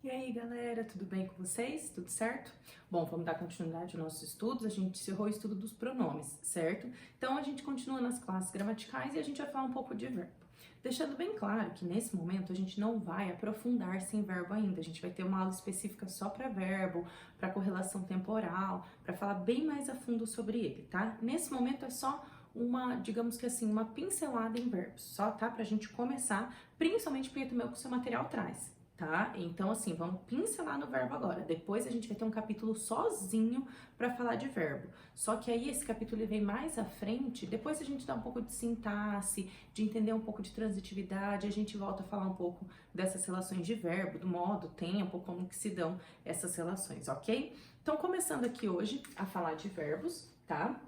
E aí, galera, tudo bem com vocês? Tudo certo? Bom, vamos dar continuidade aos nossos estudos. A gente encerrou o estudo dos pronomes, certo? Então, a gente continua nas classes gramaticais e a gente vai falar um pouco de verbo. Deixando bem claro que nesse momento a gente não vai aprofundar-se em verbo ainda. A gente vai ter uma aula específica só para verbo, para correlação temporal, para falar bem mais a fundo sobre ele, tá? Nesse momento é só digamos que assim, uma pincelada em verbos, só, tá? Pra gente começar, principalmente porque também é o que o seu material traz. Tá? Então, assim, vamos pincelar no verbo agora. Depois a gente vai ter um capítulo sozinho para falar de verbo. Só que aí esse capítulo ele vem mais à frente, depois a gente dá um pouco de sintaxe, de entender um pouco de transitividade, a gente volta a falar um pouco dessas relações de verbo, do modo, tempo, como que se dão essas relações, ok? Então, começando aqui hoje a falar de verbos, tá?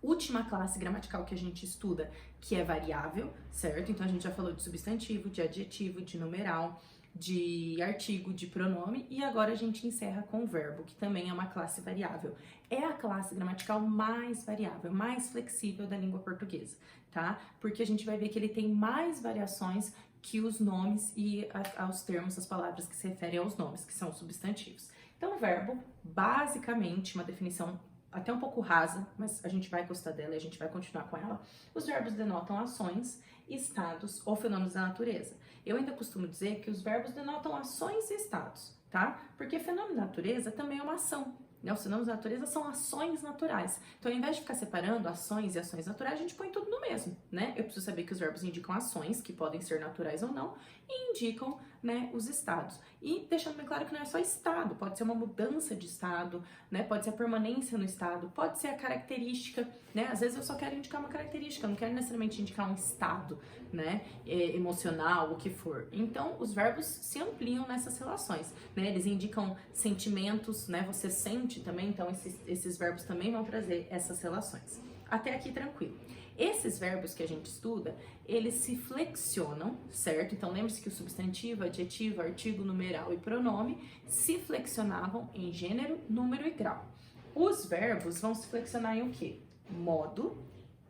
Última classe gramatical que a gente estuda, que é variável, certo? Então, a gente já falou de substantivo, de adjetivo, de numeral, de artigo, de pronome, e agora a gente encerra com o verbo, que também é uma classe variável. É a classe gramatical mais variável, mais flexível da língua portuguesa, tá? Porque a gente vai ver que ele tem mais variações que os nomes e aos termos, as palavras que se referem aos nomes, que são substantivos. Então, o verbo, basicamente, uma definição até um pouco rasa, mas a gente vai gostar dela e a gente vai continuar com ela. Os verbos denotam ações, estados ou fenômenos da natureza. Eu ainda costumo dizer que os verbos denotam ações e estados, tá? Porque fenômeno da natureza também é uma ação, né? Os fenômenos da natureza são ações naturais. Então, ao invés de ficar separando ações e ações naturais, a gente põe tudo no mesmo, né? Eu preciso saber que os verbos indicam ações, que podem ser naturais ou não, e indicam, né, os estados. E deixando bem claro que não é só estado, pode ser uma mudança de estado, né? Pode ser a permanência no estado, pode ser a característica, né? Às vezes eu só quero indicar uma característica, eu não quero necessariamente indicar um estado, né? Emocional, o que for. Então, os verbos se ampliam nessas relações, né? Eles indicam sentimentos, né? Você sente também, então esses verbos também vão trazer essas relações. Até aqui tranquilo. Esses verbos que a gente estuda, eles se flexionam, certo? Então lembre-se que o substantivo, adjetivo, artigo, numeral e pronome se flexionavam em gênero, número e grau. Os verbos vão se flexionar em o quê? Modo,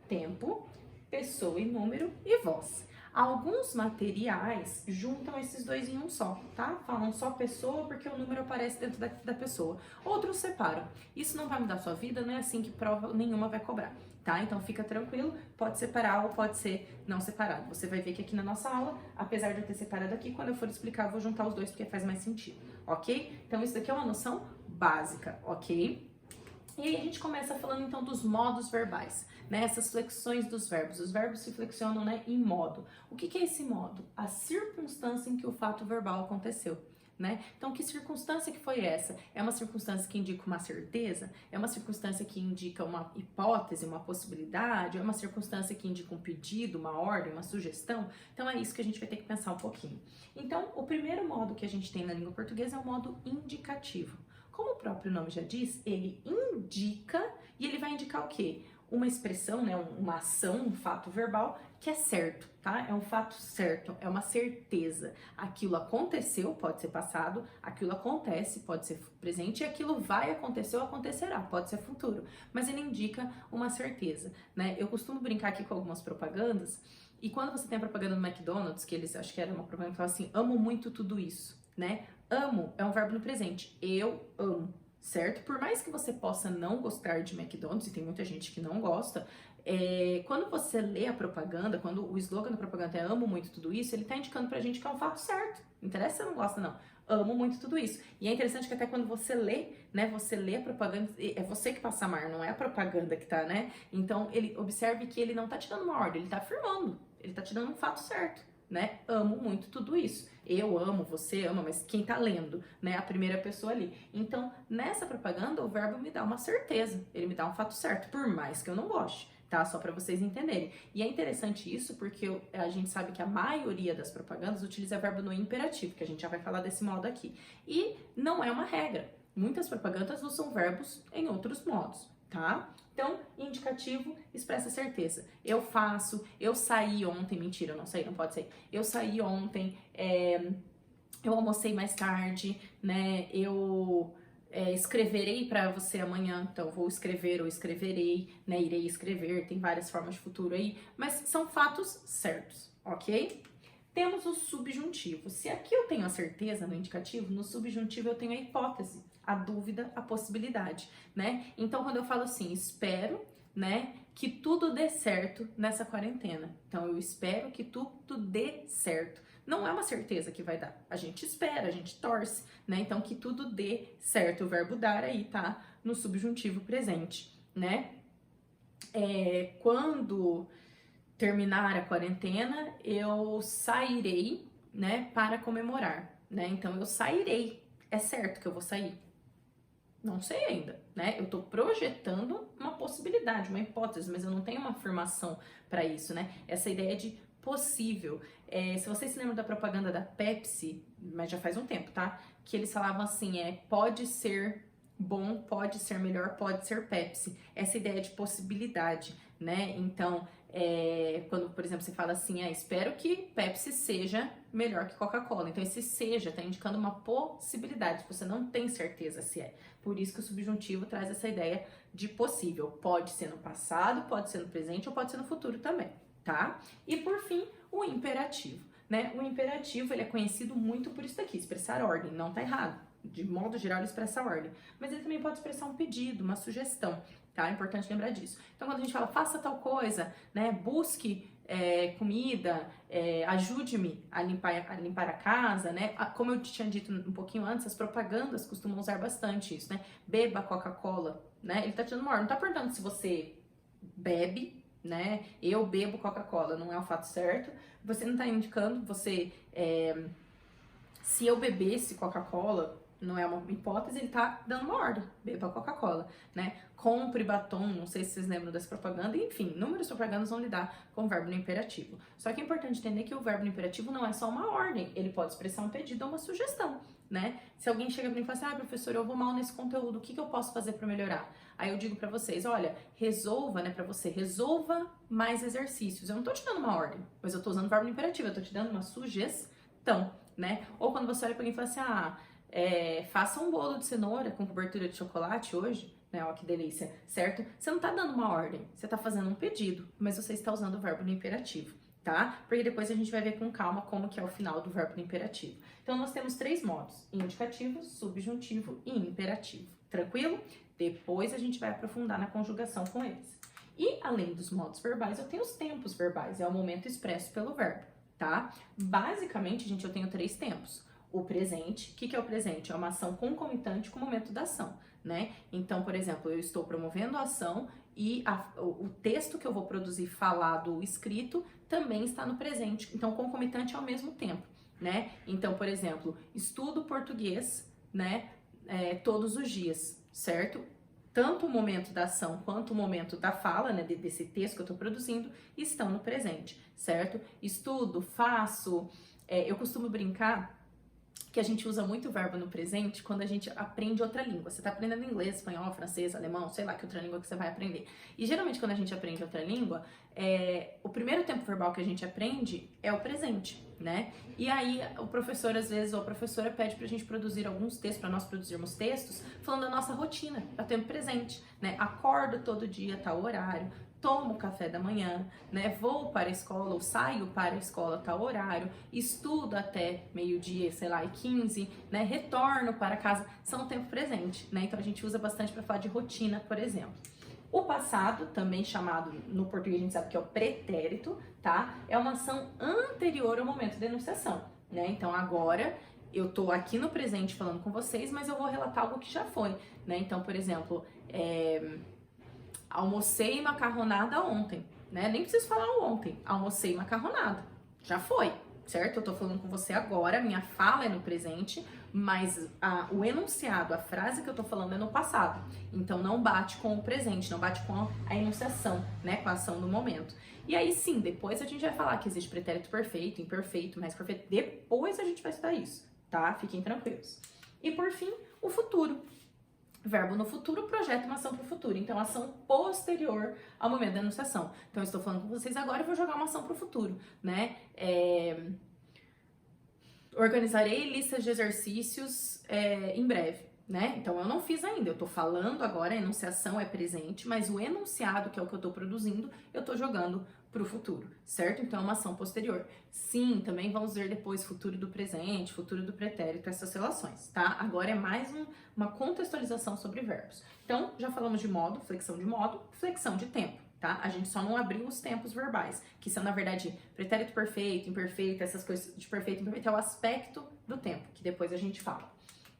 tempo, pessoa e número e voz. Alguns materiais juntam esses dois em um só, tá? Falam só pessoa porque o número aparece dentro da pessoa. Outros separam. Isso não vai mudar a sua vida, não é assim que prova nenhuma vai cobrar, tá? Então fica tranquilo, pode separar ou pode ser não separado. Você vai ver que aqui na nossa aula, apesar de eu ter separado aqui, quando eu for explicar eu vou juntar os dois porque faz mais sentido, ok? Então isso daqui é uma noção básica, ok? E aí a gente começa falando então dos modos verbais, né? Essas flexões dos verbos. Os verbos se flexionam, né, em modo. O que é esse modo? A circunstância em que o fato verbal aconteceu, né? Então, que circunstância que foi essa? É uma circunstância que indica uma certeza? É uma circunstância que indica uma hipótese, uma possibilidade? É uma circunstância que indica um pedido, uma ordem, uma sugestão? Então, é isso que a gente vai ter que pensar um pouquinho. Então, o primeiro modo que a gente tem na língua portuguesa é o modo indicativo. Como o próprio nome já diz, ele indica e ele vai indicar o quê? Uma expressão, né, uma ação, um fato verbal que é certo, tá? É um fato certo, é uma certeza. Aquilo aconteceu, pode ser passado, aquilo acontece, pode ser presente, e aquilo vai acontecer ou acontecerá, pode ser futuro. Mas ele indica uma certeza, né? Eu costumo brincar aqui com algumas propagandas, e quando você tem a propaganda do McDonald's, que eles, acho que era uma propaganda que fala assim, amo muito tudo isso, né? Amo é um verbo no presente, eu amo, certo? Por mais que você possa não gostar de McDonald's, e tem muita gente que não gosta, quando você lê a propaganda, quando o slogan da propaganda é amo muito tudo isso, ele tá indicando pra gente que é um fato certo. Não interessa se você não gosta, não. Amo muito tudo isso. E é interessante que até quando você lê, né, você lê a propaganda, é você que passa a amar, não é a propaganda que tá, né? Então, ele observe que ele não tá te dando uma ordem, ele tá afirmando, ele tá te dando um fato certo, né? Amo muito tudo isso. Eu amo, você ama, mas quem tá lendo, né? A primeira pessoa ali. Então, nessa propaganda, o verbo me dá uma certeza, ele me dá um fato certo, por mais que eu não goste, tá? Só para vocês entenderem. E é interessante isso porque a gente sabe que a maioria das propagandas utiliza verbo no imperativo, que a gente já vai falar desse modo aqui. E não é uma regra. Muitas propagandas usam verbos em outros modos, tá? Então, indicativo expressa certeza. Eu faço, eu saí ontem, mentira, eu não saí, não pode ser. Eu saí ontem, eu almocei mais tarde, né? Eu escreverei para você amanhã, então vou escrever ou escreverei, né? Irei escrever, tem várias formas de futuro aí, mas são fatos certos, ok? Temos o subjuntivo. Se aqui eu tenho a certeza no indicativo, no subjuntivo eu tenho a hipótese, a dúvida, a possibilidade, né? Então, quando eu falo assim, espero, né, que tudo dê certo nessa quarentena. Então, eu espero que tudo dê certo. Não é uma certeza que vai dar. A gente espera, a gente torce, né? Então, que tudo dê certo. O verbo dar aí tá no subjuntivo presente, né? Quando terminar a quarentena, eu sairei, né, para comemorar, né? Então, eu sairei. É certo que eu vou sair? Não sei ainda, né? Eu tô projetando uma possibilidade, uma hipótese, mas eu não tenho uma afirmação para isso, né? Essa ideia de possível. Se vocês se lembram da propaganda da Pepsi, mas já faz um tempo, tá? Que eles falavam assim, pode ser bom, pode ser melhor, pode ser Pepsi. Essa ideia de possibilidade, né? Então, quando, por exemplo, você fala assim, espero que Pepsi seja melhor que Coca-Cola. Então, esse seja tá indicando uma possibilidade, você não tem certeza se é. Por isso que o subjuntivo traz essa ideia de possível. Pode ser no passado, pode ser no presente ou pode ser no futuro também, tá? E por fim, o imperativo, né? O imperativo, ele é conhecido muito por isso daqui, expressar ordem, não tá errado. De modo geral, ele expressa ordem. Mas ele também pode expressar um pedido, uma sugestão, tá? É importante lembrar disso. Então, quando a gente fala, faça tal coisa, né? Busque comida, ajude-me a limpar a casa, né? Como eu tinha dito um pouquinho antes, as propagandas costumam usar bastante isso, né? Beba Coca-Cola, né? Ele tá tirando uma ordem, não tá perguntando se você bebe, né? Eu bebo Coca-Cola, não é o fato certo. Você não tá indicando, se eu bebesse Coca-Cola, não é uma hipótese, ele tá dando uma ordem, beba Coca-Cola, né? Compre batom, não sei se vocês lembram dessa propaganda, enfim, inúmeras propagandas vão lidar com o verbo no imperativo. Só que é importante entender que o verbo no imperativo não é só uma ordem, ele pode expressar um pedido ou uma sugestão, né? Se alguém chega pra mim e fala assim, professor, eu vou mal nesse conteúdo, o que eu posso fazer pra melhorar? Aí eu digo pra vocês, olha, resolva, né, pra você, resolva mais exercícios. Eu não tô te dando uma ordem, mas eu tô usando o verbo no imperativo, eu tô te dando uma sugestão, né? Ou quando você olha pra alguém e fala assim, faça um bolo de cenoura com cobertura de chocolate hoje, né? Ó, que delícia, certo? Você não tá dando uma ordem, você tá fazendo um pedido, mas você está usando o verbo no imperativo, tá? Porque depois a gente vai ver com calma como que é o final do verbo no imperativo. Então, nós temos 3 modos, indicativo, subjuntivo e imperativo, tranquilo? Depois a gente vai aprofundar na conjugação com eles. E, além dos modos verbais, eu tenho os tempos verbais, é o momento expresso pelo verbo, tá? Basicamente, gente, eu tenho 3 tempos. O presente, o que é o presente? É uma ação concomitante com o momento da ação, né? Então, por exemplo, eu estou promovendo a ação e o texto que eu vou produzir falado ou escrito também está no presente. Então, concomitante ao mesmo tempo, né? Então, por exemplo, estudo português, né? Todos os dias, certo? Tanto o momento da ação quanto o momento da fala, né, desse texto que eu estou produzindo, estão no presente, certo? Estudo, faço, eu costumo brincar que a gente usa muito o verbo no presente quando a gente aprende outra língua. Você tá aprendendo inglês, espanhol, francês, alemão, sei lá que outra língua que você vai aprender. E geralmente quando a gente aprende outra língua, o primeiro tempo verbal que a gente aprende é o presente, né? E aí o professor, às vezes, ou a professora pede pra gente produzir alguns textos, pra nós produzirmos textos, falando da nossa rotina, é o tempo presente, né? Acordo todo dia, tal horário, tomo café da manhã, né? Vou para a escola ou saio para a escola tal horário, estudo até meio-dia, sei lá, e 15, né? Retorno para casa, são o tempo presente, né? Então a gente usa bastante para falar de rotina, por exemplo. O passado, também chamado no português a gente sabe que é o pretérito, tá? É uma ação anterior ao momento da enunciação, né? Então agora eu tô aqui no presente falando com vocês, mas eu vou relatar algo que já foi, né? Então, por exemplo, almocei macarronada ontem, né? Nem preciso falar o ontem. Almocei macarronada. Já foi, certo? Eu tô falando com você agora, minha fala é no presente, mas o enunciado, a frase que eu tô falando é no passado. Então não bate com o presente, não bate com a enunciação, né? Com a ação do momento. E aí sim, depois a gente vai falar que existe pretérito perfeito, imperfeito, mais perfeito. Depois a gente vai estudar isso, tá? Fiquem tranquilos. E por fim, o futuro. Verbo no futuro projeta uma ação para o futuro, então ação posterior ao momento da enunciação. Então eu estou falando com vocês agora e vou jogar uma ação para o futuro, né? Organizarei listas de exercícios em breve, né? Então eu não fiz ainda, eu estou falando agora, a enunciação é presente, mas o enunciado, que é o que eu estou produzindo, eu estou jogando para o futuro, certo? Então, é uma ação posterior. Sim, também vamos ver depois futuro do presente, futuro do pretérito, essas relações, tá? Agora é mais uma contextualização sobre verbos. Então, já falamos de modo, flexão de tempo, tá? A gente só não abriu os tempos verbais, que são, na verdade, pretérito perfeito, imperfeito, essas coisas de perfeito e imperfeito, é o aspecto do tempo, que depois a gente fala.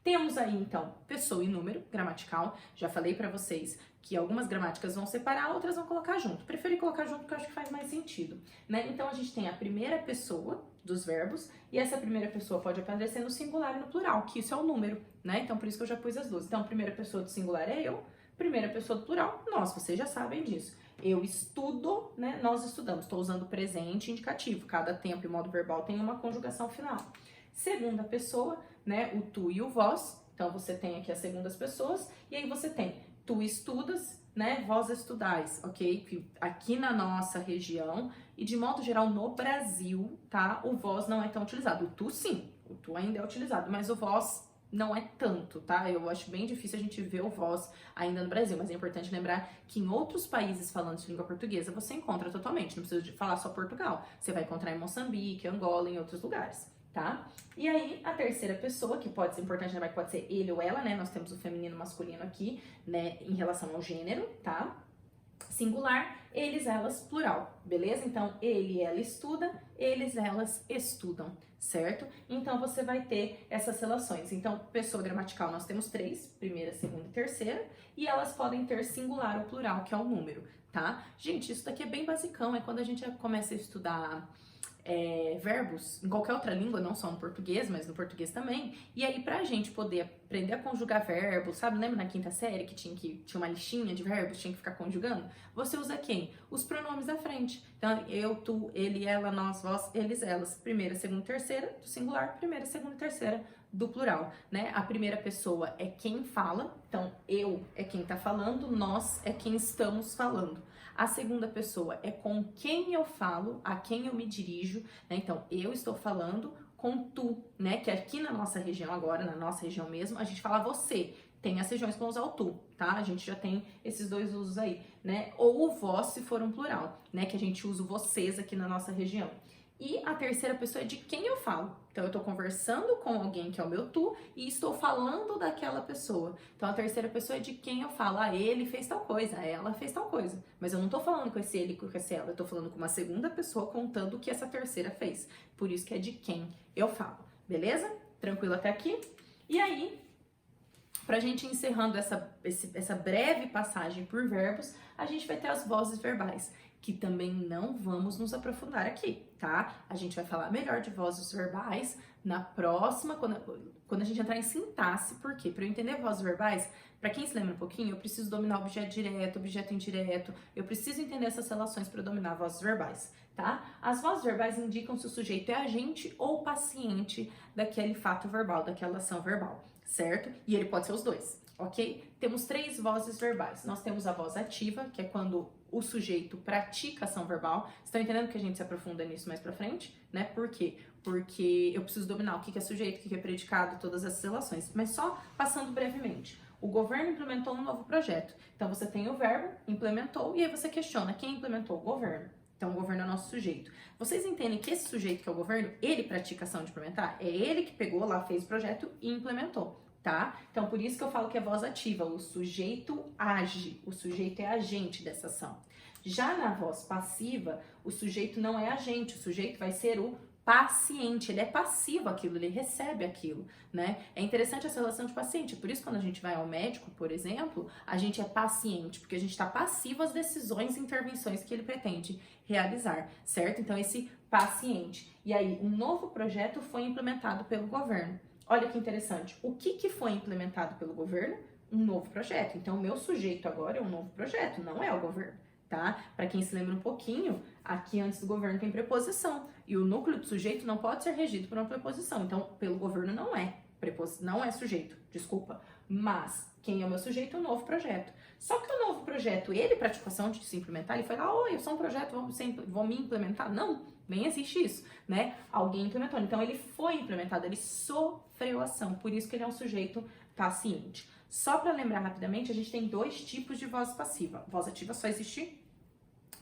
Temos aí, então, pessoa e número gramatical. Já falei pra vocês que algumas gramáticas vão separar, outras vão colocar junto. Preferi colocar junto porque eu acho que faz mais sentido, né? Então, a gente tem a primeira pessoa dos verbos e essa primeira pessoa pode aparecer no singular e no plural, que isso é o número, né? Então, por isso que eu já pus as duas. Então, primeira pessoa do singular é eu, primeira pessoa do plural, nós. Vocês já sabem disso. Eu estudo, né? Nós estudamos. Estou usando presente indicativo. Cada tempo e modo verbal tem uma conjugação final. Segunda pessoa, né? O tu e o vós. Então, você tem aqui as segundas pessoas. E aí, você tem tu estudas, né? Vós estudais, ok? Que aqui na nossa região e de modo geral no Brasil, tá? O vós não é tão utilizado. O tu, sim. O tu ainda é utilizado, mas o vós não é tanto, tá? Eu acho bem difícil a gente ver o vós ainda no Brasil, mas é importante lembrar que em outros países falando de língua portuguesa você encontra totalmente, não precisa de falar só Portugal. Você vai encontrar em Moçambique, Angola, em outros lugares, tá? E aí, a terceira pessoa, que pode ser importante lembrar que pode ser ele ou ela, né? Nós temos o feminino e o masculino aqui, né? Em relação ao gênero, tá? Singular, eles, elas, plural, beleza? Então, ele e ela estuda, eles, elas estudam, certo? Então, você vai ter essas relações. Então, pessoa gramatical, nós temos 3, primeira, segunda e terceira, e elas podem ter singular ou plural, que é o número, tá? Gente, isso daqui é bem basicão, é quando a gente começa a estudar verbos em qualquer outra língua, não só no português, mas no português também. E aí, pra gente poder aprender a conjugar verbos, sabe? Lembra na quinta série que tinha uma listinha de verbos, tinha que ficar conjugando? Você usa quem? Os pronomes da frente. Então, eu, tu, ele, ela, nós, vós, eles, elas. Primeira, segunda, terceira, do singular. Primeira, segunda e terceira, do plural, né? A primeira pessoa é quem fala. Então, eu é quem tá falando, nós é quem estamos falando. A segunda pessoa é com quem eu falo, a quem eu me dirijo, né? Então, eu estou falando com tu, né? Que aqui na nossa região agora, na nossa região mesmo, a gente fala você. Tem as regiões que vão usar o tu, tá? A gente já tem esses dois usos aí, né? Ou o vós, se for um plural, né? Que a gente usa o vocês aqui na nossa região. E a terceira pessoa é de quem eu falo. Então, eu tô conversando com alguém que é o meu tu e estou falando daquela pessoa. Então, a terceira pessoa é de quem eu falo. Ah, ele fez tal coisa, ela fez tal coisa. Mas eu não tô falando com esse ele e com esse ela. Eu tô falando com uma segunda pessoa contando o que essa terceira fez. Por isso que é de quem eu falo. Beleza? Tranquilo até aqui? E aí, pra gente ir encerrando essa breve passagem por verbos, a gente vai ter as vozes verbais, que também não vamos nos aprofundar aqui, tá? A gente vai falar melhor de vozes verbais na próxima, quando a gente entrar em sintaxe, por quê? Para eu entender vozes verbais, para quem se lembra um pouquinho, eu preciso dominar objeto direto, objeto indireto, eu preciso entender essas relações para dominar vozes verbais, tá? As vozes verbais indicam se o sujeito é agente ou paciente daquele fato verbal, daquela ação verbal, certo? E ele pode ser os dois, ok? Temos 3 vozes verbais. Nós temos a voz ativa, que é quando o sujeito pratica ação verbal. Estão entendendo que a gente se aprofunda nisso mais pra frente, né? Por quê? Porque eu preciso dominar o que é sujeito, o que é predicado, todas essas relações. Mas só passando brevemente. O governo implementou um novo projeto. Então, você tem o verbo, implementou, e aí você questiona quem implementou? O governo. Então, o governo é o nosso sujeito. Vocês entendem que esse sujeito que é o governo, ele pratica ação de implementar? É ele que pegou lá, fez o projeto e implementou. Tá? Então, por isso que eu falo que é voz ativa, o sujeito age, o sujeito é agente dessa ação. Já na voz passiva, o sujeito não é agente, o sujeito vai ser o paciente, ele é passivo aquilo, ele recebe aquilo, né? É interessante essa relação de paciente, por isso quando a gente vai ao médico, por exemplo, a gente é paciente, porque a gente está passivo às decisões e intervenções que ele pretende realizar, certo? Então, esse paciente. E aí, um novo projeto foi implementado pelo governo. Olha que interessante, o que foi implementado pelo governo? Um novo projeto. Então, o meu sujeito agora é um novo projeto, não é o governo, tá? Para quem se lembra um pouquinho, aqui antes do governo tem preposição, e o núcleo do sujeito não pode ser regido por uma preposição. Então, pelo governo não é sujeito, desculpa. Mas, quem é o meu sujeito? Um novo projeto. Só que o novo projeto, ele praticou ação de se implementar, ele foi lá, eu sou um projeto, vou me implementar? Não, nem existe isso, né? Alguém implementou. Então, ele foi implementado, ele sofreu ação, por isso que ele é um sujeito paciente. Só para lembrar rapidamente, a gente tem 2 tipos de voz passiva. Voz ativa só existe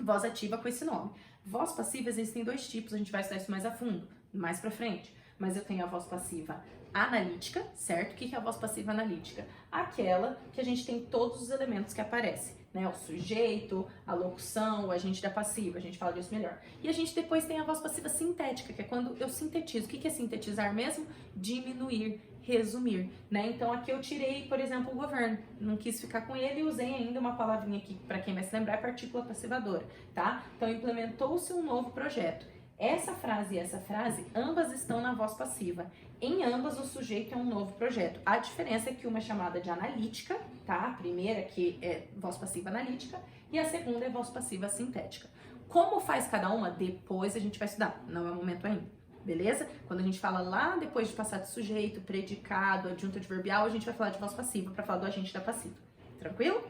voz ativa com esse nome. Voz passiva existem dois tipos, a gente vai estudar isso mais a fundo, mais pra frente. Mas eu tenho a voz passiva analítica, certo? O que é a voz passiva analítica? Aquela que a gente tem todos os elementos que aparecem, né? O sujeito, a locução, o agente da passiva, a gente fala disso melhor. E a gente depois tem a voz passiva sintética, que é quando eu sintetizo. O que é sintetizar mesmo? Diminuir, resumir, né? Então aqui eu tirei, por exemplo, o governo, não quis ficar com ele e usei ainda uma palavrinha aqui, para quem vai se lembrar, é partícula passivadora, tá? Então implementou-se um novo projeto. Essa frase e essa frase, ambas estão na voz passiva. Em ambas, o sujeito é um novo projeto. A diferença é que uma é chamada de analítica, tá? A primeira que é voz passiva analítica e a segunda é voz passiva sintética. Como faz cada uma? Depois a gente vai estudar, não é o momento ainda, beleza? Quando a gente fala lá depois de passar de sujeito, predicado, adjunto adverbial, a gente vai falar de voz passiva para falar do agente da passiva. Tranquilo?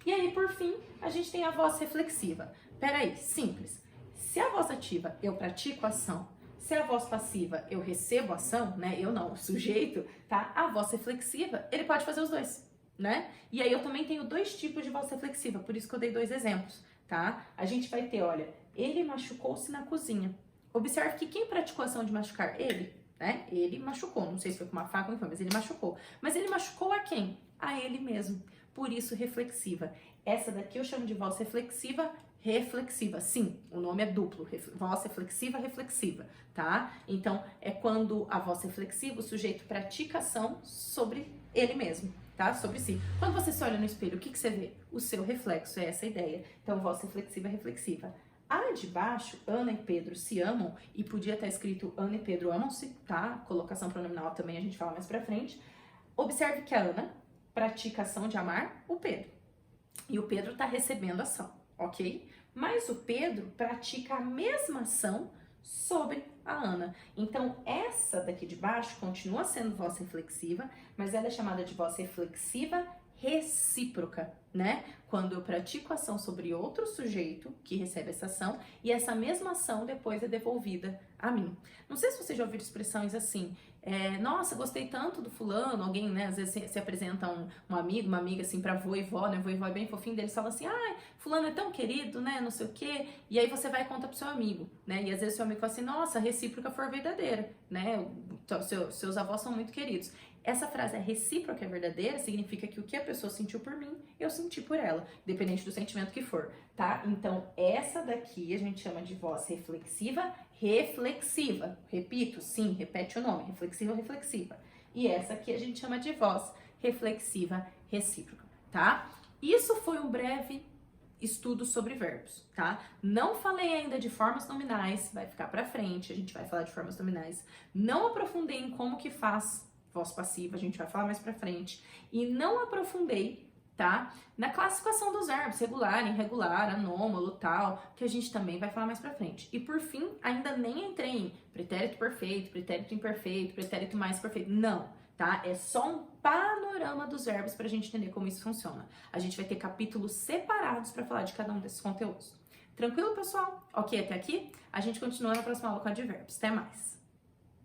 E aí, por fim, a gente tem a voz reflexiva. Peraí, simples. Se a voz ativa eu pratico a ação, se a voz passiva eu recebo a ação, né? Eu não, o sujeito, tá? A voz reflexiva, ele pode fazer os dois, né? E aí eu também tenho dois tipos de voz reflexiva, por isso que eu dei dois exemplos, tá? A gente vai ter, olha, ele machucou-se na cozinha. Observe que quem praticou a ação de machucar? Ele, né? Ele machucou, não sei se foi com uma faca ou não foi, mas ele machucou. Mas ele machucou a quem? A ele mesmo. Por isso, reflexiva. Essa daqui eu chamo de voz reflexiva. Reflexiva, sim, o nome é duplo, voz reflexiva, reflexiva, tá? Então, é quando a voz reflexiva, o sujeito pratica ação sobre ele mesmo, tá? Sobre si. Quando você se olha no espelho, o que você vê? O seu reflexo, é essa a ideia. Então, voz reflexiva, reflexiva. A de baixo, Ana e Pedro se amam, e podia estar escrito Ana e Pedro amam-se, tá? Colocação pronominal também a gente fala mais pra frente. Observe que a Ana pratica a ação de amar o Pedro, e o Pedro tá recebendo a ação. Ok? Mas o Pedro pratica a mesma ação sobre a Ana. Então, essa daqui de baixo continua sendo voz reflexiva, mas ela é chamada de voz reflexiva recíproca, né? Quando eu pratico a ação sobre outro sujeito que recebe essa ação e essa mesma ação depois é devolvida a mim. Não sei se você já ouviu expressões assim, nossa, gostei tanto do fulano, alguém, né, às vezes se apresenta um amigo, uma amiga assim pra vô e vó, né, vô e vó é bem fofinho, deles falam assim, ai, fulano é tão querido, né, não sei o quê, e aí você vai e conta pro seu amigo, né, e às vezes seu amigo fala assim, nossa, a recíproca for verdadeira, né, seus avós são muito queridos. Essa frase é recíproca, é verdadeira, significa que o que a pessoa sentiu por mim, eu senti por ela, independente do sentimento que for, tá? Então, essa daqui a gente chama de voz reflexiva, reflexiva. Repito, sim, repete o nome, reflexiva, reflexiva. E essa aqui a gente chama de voz reflexiva recíproca, tá? Isso foi um breve estudo sobre verbos, tá? Não falei ainda de formas nominais, vai ficar pra frente, a gente vai falar de formas nominais. Não aprofundei em como que faz voz passiva, a gente vai falar mais pra frente. E não aprofundei, tá? Na classificação dos verbos, regular, irregular, anômalo, tal, que a gente também vai falar mais pra frente. E por fim, ainda nem entrei em pretérito perfeito, pretérito imperfeito, pretérito mais perfeito. Não, tá? É só um panorama dos verbos pra gente entender como isso funciona. A gente vai ter capítulos separados pra falar de cada um desses conteúdos. Tranquilo, pessoal? Ok até aqui? A gente continua na próxima aula com advérbios. Até mais!